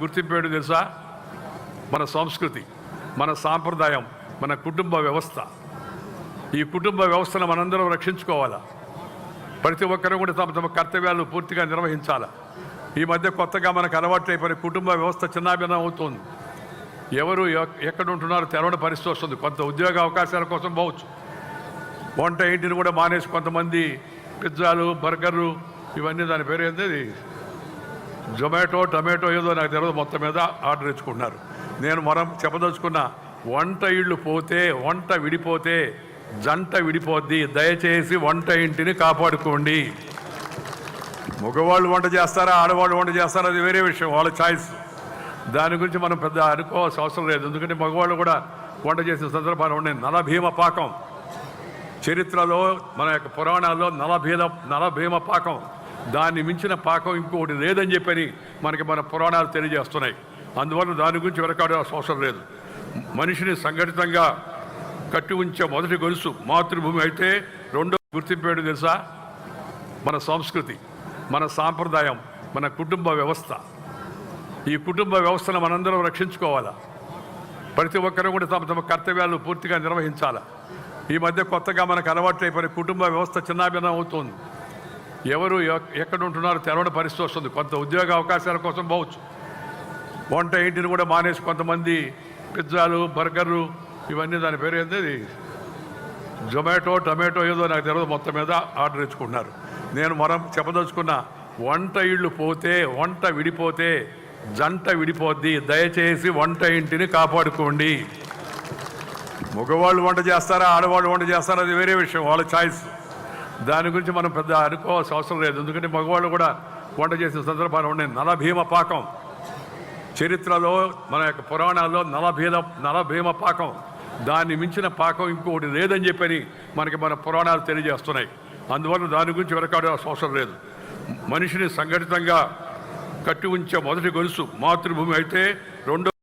గుర్తింపేడు తెలుసా? మన సంస్కృతి, మన సాంప్రదాయం, మన కుటుంబ వ్యవస్థ. ఈ కుటుంబ వ్యవస్థను మనందరం రక్షించుకోవాలా. ప్రతి ఒక్కరూ కూడా తమ తమ కర్తవ్యాలు పూర్తిగా నిర్వహించాలా. ఈ మధ్య కొత్తగా మనకు అలవాటు అయిపోయిన కుటుంబ వ్యవస్థ చిన్నాభిన్నం అవుతుంది. ఎవరు ఎక్కడ ఉంటున్నారో తెలవని పరిస్థితి వస్తుంది. కొంత ఉద్యోగ అవకాశాల కోసం పోవచ్చు, వంట ఇంటిని కూడా మానేసి కొంతమంది పిజ్జాలు, బర్గర్లు, ఇవన్నీ దాని పేరు ఏంది, జొమాటో, టమాటో ఏదో నాకు తెలియదు, మొత్తం మీద ఆర్డర్ ఇచ్చుకుంటున్నారు. నేను మనం చెప్పదలుచుకున్న, వంట ఇళ్ళు పోతే, వంట విడిపోతే జంట విడిపోద్ది. దయచేసి వంట ఇంటిని కాపాడుకోండి. మగవాళ్ళు వంట చేస్తారా, ఆడవాళ్ళు వంట చేస్తారా, అది వేరే విషయం, వాళ్ళ ఛాయిస్. దాని గురించి మనం పెద్ద అనుకోవాల్సిన అవసరం లేదు. ఎందుకంటే మగవాళ్ళు కూడా వంట చేసిన సందర్భాలు ఉన్నాయి. నలభీమ పాకం చరిత్రలో, మన యొక్క పురాణాల్లో నలభీమ పాకం, దాన్ని మించిన పాకం ఇంకొకటి లేదని చెప్పని మనకి మన పురాణాలు తెలియజేస్తున్నాయి. అందువల్ల దాని గురించి వెనకాడాల్సిన అవసరం లేదు. మనిషిని సంఘటితంగా కట్టి ఉంచే మొదటి గొలుసు మాతృభూమి అయితే, రెండో గుర్తింపేడు తెలుసా? మన సంస్కృతి, మన సాంప్రదాయం, మన కుటుంబ వ్యవస్థ. ఈ కుటుంబ వ్యవస్థను మనందరం రక్షించుకోవాలా. ప్రతి ఒక్కరూ కూడా తమ తమ కర్తవ్యాలు పూర్తిగా నిర్వహించాలా. ఈ మధ్య కొత్తగా మనకు అలవాటు అయిపోయిన కుటుంబ వ్యవస్థ చిన్నాభిన్నం అవుతుంది. ఎవరు ఎక్కడ ఉంటున్నారో తెలవని పరిస్థితి వస్తుంది. కొంత ఉద్యోగ అవకాశాల కోసం పోవచ్చు, వంట ఇంటిని కూడా మానేసి కొంతమంది పిజ్జాలు, బర్గర్లు, ఇవన్నీ దాని పేరు ఏంది, జొమాటో, టమాటో ఏదో నాకు తెలియదు, మొత్తం మీద ఆర్డర్ ఇచ్చుకుంటున్నారు. నేను మనం చెప్పదలుచుకున్న, వంట ఇళ్ళు పోతే, వంట విడిపోతే జంట విడిపోద్ది. దయచేసి వంట ఇంటిని కాపాడుకోండి. మగవాళ్ళు వంట చేస్తారా, ఆడవాళ్ళు వంట చేస్తారా, అది వేరే విషయం, వాళ్ళ ఛాయిస్. దాని గురించి మనం పెద్ద అనుకోవాల్సిన అవసరం లేదు. ఎందుకంటే మగవాళ్ళు కూడా వంట చేసిన సందర్భాలు ఉన్నాయి. నలభీమ పాకం చరిత్రలో, మన యొక్క పురాణాల్లో నలభీమ పాకం, దాన్ని మించిన పాకం ఇంకొకటి లేదని చెప్పని మనకి మన పురాణాలు తెలియజేస్తున్నాయి. అందువల్ల దాని గురించి వెనకాడాల్సిన అవసరం లేదు. మనిషిని సంఘటితంగా కట్టి ఉంచే మొదటి గొలుసు మాతృభూమి అయితే, రెండో